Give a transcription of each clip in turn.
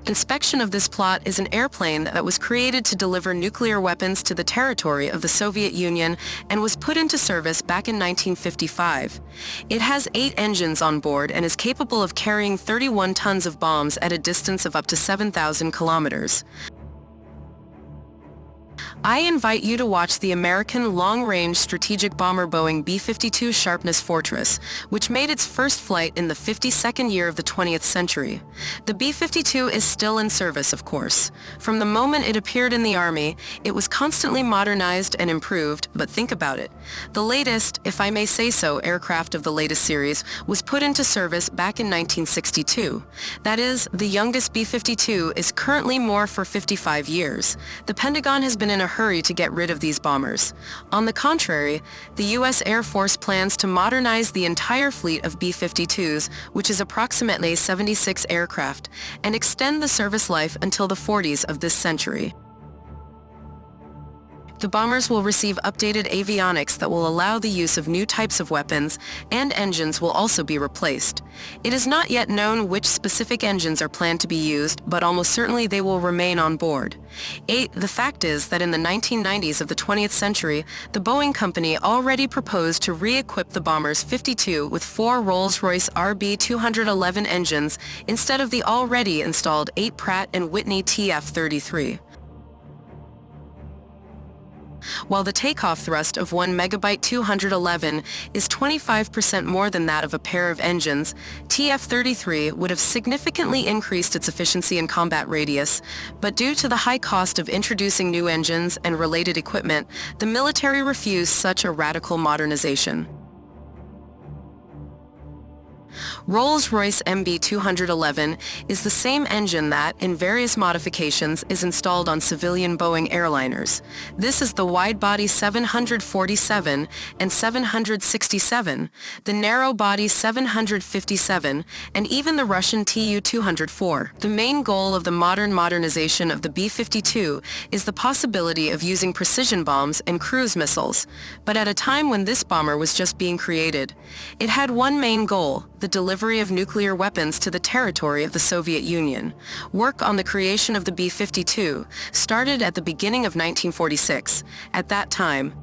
Inspection of this plot is an airplane that was created to deliver nuclear weapons to the territory of the Soviet Union and was put into service back in 1955. It has 8 engines on board and is capable of carrying 31 tons of bombs at a distance of up to 7,000 kilometers. I invite you to watch the American long-range strategic bomber Boeing B-52 Stratofortress, which made its first flight in the 52nd year of the 20th century. The B-52 is still in service, of course. From the moment it appeared in the Army, it was constantly modernized and improved, but think about it. The latest, if I may say so, aircraft of the latest series was put into service back in 1962. That is, the youngest B-52 is currently more for 55 years. The Pentagon has been in a hurry to get rid of these bombers. On the contrary, the U.S. Air Force plans to modernize the entire fleet of B-52s, which is approximately 76 aircraft, and extend the service life until the 40s of this century. The bombers will receive updated avionics that will allow the use of new types of weapons, and engines will also be replaced. It is not yet known which specific engines are planned to be used, but almost certainly they will remain on board. The fact is that in the 1990s of the 20th century, the Boeing company already proposed to re-equip the bombers 52 with 4 Rolls-Royce RB211 engines instead of the already installed 8 Pratt & Whitney TF-33. While the takeoff thrust of 1 megabyte 211 is 25% more than that of a pair of engines, TF-33 would have significantly increased its efficiency and combat radius, but due to the high cost of introducing new engines and related equipment, the military refused such a radical modernization. Rolls-Royce MB211 is the same engine that, in various modifications, is installed on civilian Boeing airliners. This is the wide-body 747 and 767, the narrow-body 757, and even the Russian Tu-204. The main goal of the modernization of the B-52 is the possibility of using precision bombs and cruise missiles. But at a time when this bomber was just being created, it had one main goal: the delivery of nuclear weapons to the territory of the Soviet Union. Work on the creation of the B-52 started at the beginning of 1946. At that time,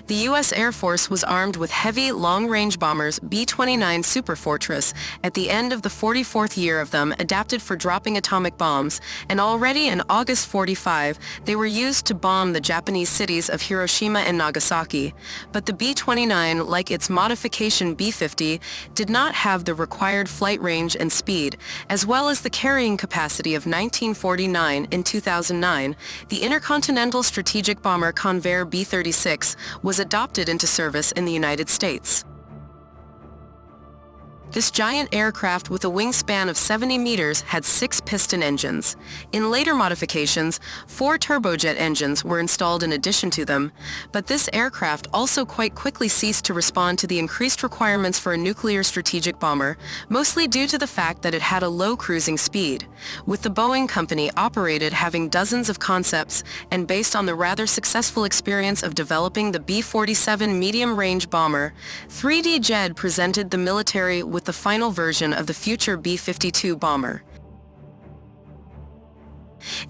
the U.S. Air Force was armed with heavy, long-range bombers B-29 Stratofortress at the end of the 44th year of them, adapted for dropping atomic bombs, and already in August 45, they were used to bomb the Japanese cities of Hiroshima and Nagasaki. But the B-29, like its modification B-50, did not have the required flight range and speed, as well as the carrying capacity of 1949. In 2009, the intercontinental strategic bomber Convair B-36 was adopted into service in the United States. This giant aircraft with a wingspan of 70 meters had 6 piston engines. In later modifications, 4 turbojet engines were installed in addition to them, but this aircraft also quite quickly ceased to respond to the increased requirements for a nuclear strategic bomber, mostly due to the fact that it had a low cruising speed. With the Boeing company operated having dozens of concepts, and based on the rather successful experience of developing the B-47 medium-range bomber, 3D JED presented the military with the final version of the future B-52 bomber.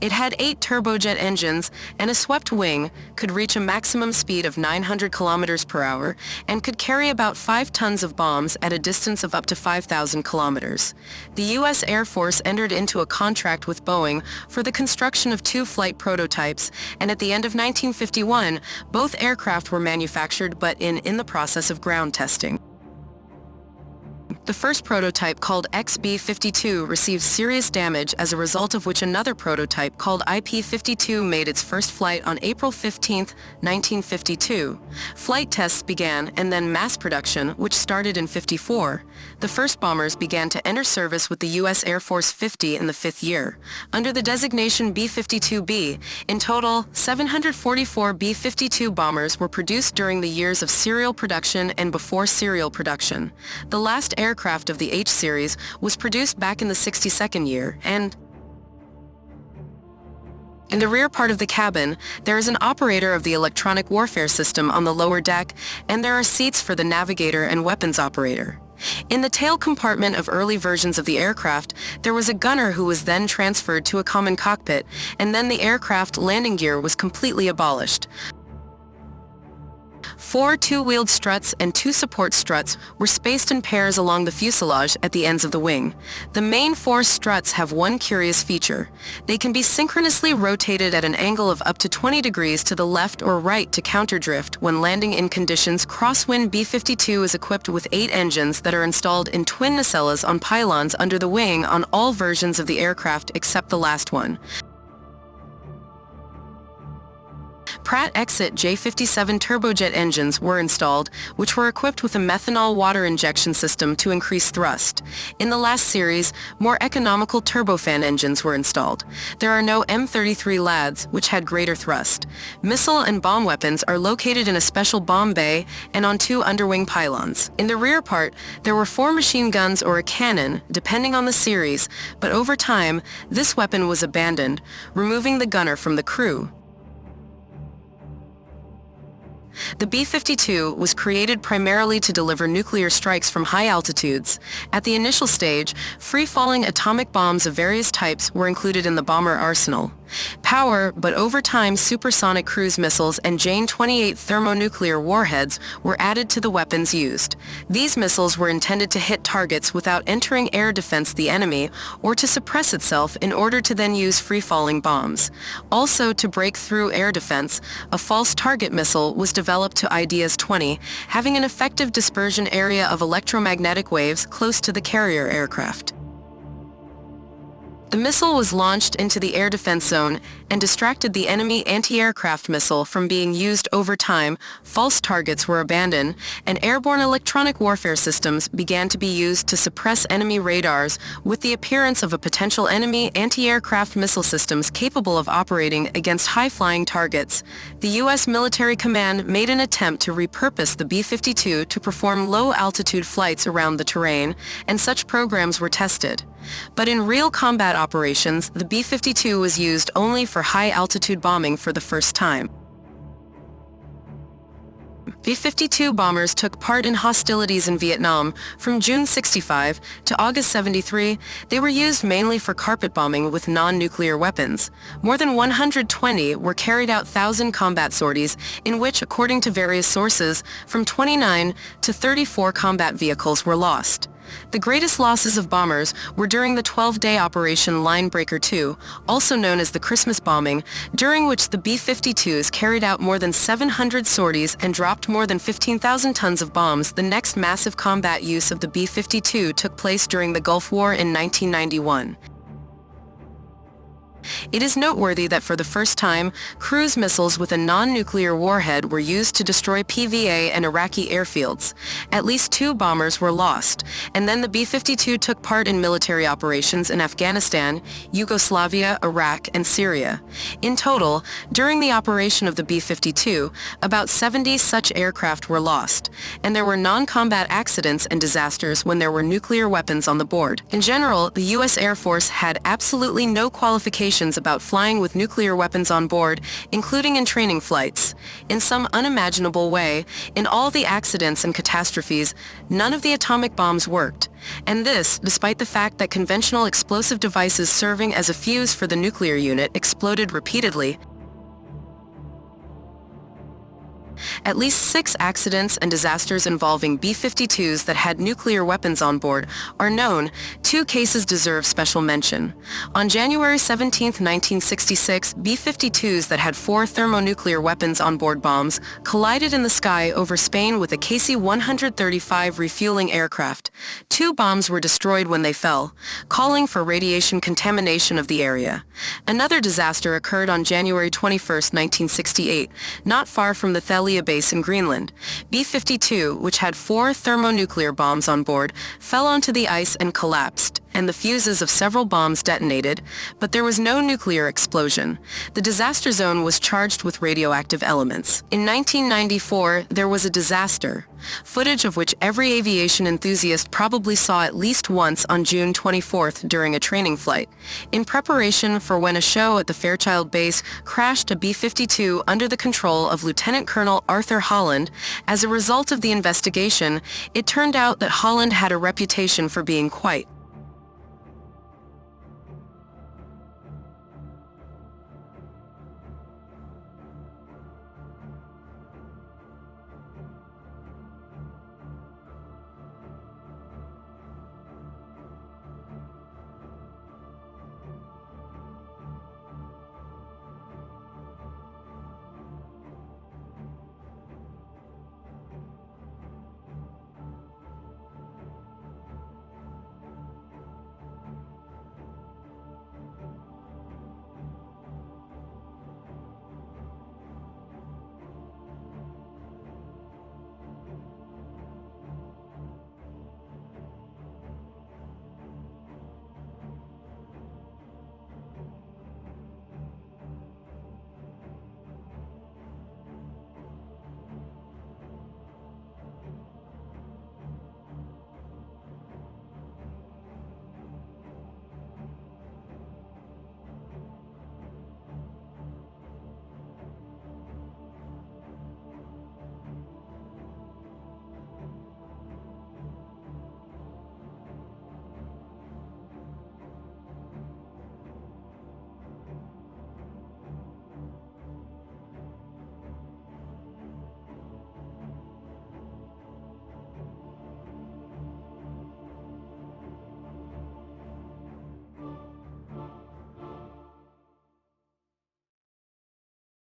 It had 8 turbojet engines and a swept wing, could reach a maximum speed of 900 kilometers per hour, and could carry about 5 tons of bombs at a distance of up to 5,000 kilometers. The U.S. Air Force entered into a contract with Boeing for the construction of 2 flight prototypes, and at the end of 1951, both aircraft were manufactured but in the process of ground testing. The first prototype, called XB-52, received serious damage, as a result of which another prototype, called IP-52, made its first flight on April 15, 1952. Flight tests began, and then mass production, which started in '54. The first bombers began to enter service with the U.S. Air Force 50 in the 5th year. Under the designation B-52B, in total, 744 B-52 bombers were produced during the years of serial production and before serial production. The last aircraft of the H-series was produced back in the 62nd year, and in the rear part of the cabin, there is an operator of the electronic warfare system on the lower deck, and there are seats for the navigator and weapons operator. In the tail compartment of early versions of the aircraft, there was a gunner who was then transferred to a common cockpit, and then the aircraft landing gear was completely abolished. 4 two-wheeled struts and 2 support struts were spaced in pairs along the fuselage at the ends of the wing. The main 4 struts have one curious feature. They can be synchronously rotated at an angle of up to 20 degrees to the left or right to counterdrift when landing in conditions. Crosswind B-52 is equipped with 8 engines that are installed in twin nacelles on pylons under the wing on all versions of the aircraft except the last one. Pratt Exit J57 turbojet engines were installed, which were equipped with a methanol water injection system to increase thrust. In the last series, more economical turbofan engines were installed. There are no M33 LADs, which had greater thrust. Missile and bomb weapons are located in a special bomb bay and on 2 underwing pylons. In the rear part, there were 4 machine guns or a cannon, depending on the series, but over time, this weapon was abandoned, removing the gunner from the crew. The B-52 was created primarily to deliver nuclear strikes from high altitudes. At the initial stage, free-falling atomic bombs of various types were included in the bomber arsenal. Power, but over time supersonic cruise missiles and Jane 28 thermonuclear warheads were added to the weapons used. These missiles were intended to hit targets without entering air defense the enemy, or to suppress itself in order to then use free-falling bombs. Also, to break through air defense, a false target missile was developed to IDS 20, having an effective dispersion area of electromagnetic waves close to the carrier aircraft. The missile was launched into the air defense zone and distracted the enemy anti-aircraft missile from being used. Over time, false targets were abandoned, and airborne electronic warfare systems began to be used to suppress enemy radars, with the appearance of a potential enemy anti-aircraft missile systems capable of operating against high-flying targets. The U.S. military command made an attempt to repurpose the B-52 to perform low-altitude flights around the terrain, and such programs were tested. But in real combat operations, the B-52 was used only for high-altitude bombing for the first time. B-52 bombers took part in hostilities in Vietnam from June 65 to August 73. They were used mainly for carpet bombing with non-nuclear weapons. More than 120 were carried out 1,000 combat sorties, in which, according to various sources, from 29 to 34 combat vehicles were lost. The greatest losses of bombers were during the 12-day Operation Linebreaker 2, also known as the Christmas bombing, during which the B-52s carried out more than 700 sorties and dropped more than 15,000 tons of bombs. The next massive combat use of the B-52 took place during the Gulf War in 1991. It is noteworthy that for the first time, cruise missiles with a non-nuclear warhead were used to destroy PVA and Iraqi airfields. At least 2 bombers were lost, and then the B-52 took part in military operations in Afghanistan, Yugoslavia, Iraq, and Syria. In total, during the operation of the B-52, about 70 such aircraft were lost, and there were non-combat accidents and disasters when there were nuclear weapons on the board. In general, the U.S. Air Force had absolutely no qualifications about flying with nuclear weapons on board, including in training flights. In some unimaginable way, in all the accidents and catastrophes, none of the atomic bombs worked. And this, despite the fact that conventional explosive devices serving as a fuse for the nuclear unit exploded repeatedly. At least 6 accidents and disasters involving B-52s that had nuclear weapons on board are known. 2 cases deserve special mention. On January 17, 1966, B-52s that had 4 thermonuclear weapons on board bombs collided in the sky over Spain with a KC-135 refueling aircraft. 2 bombs were destroyed when they fell, calling for radiation contamination of the area. Another disaster occurred on January 21, 1968, not far from the Thalia base in Greenland. B-52, which had 4 thermonuclear bombs on board, fell onto the ice and collapsed. and the fuses of several bombs detonated, but there was no nuclear explosion. The disaster zone was charged with radioactive elements. In 1994, there was a disaster, footage of which every aviation enthusiast probably saw at least once on June 24th during a training flight, in preparation for when a show at the Fairchild base crashed a B-52 under the control of Lieutenant Colonel Arthur Holland. As a result of the investigation, it turned out that Holland had a reputation for being quite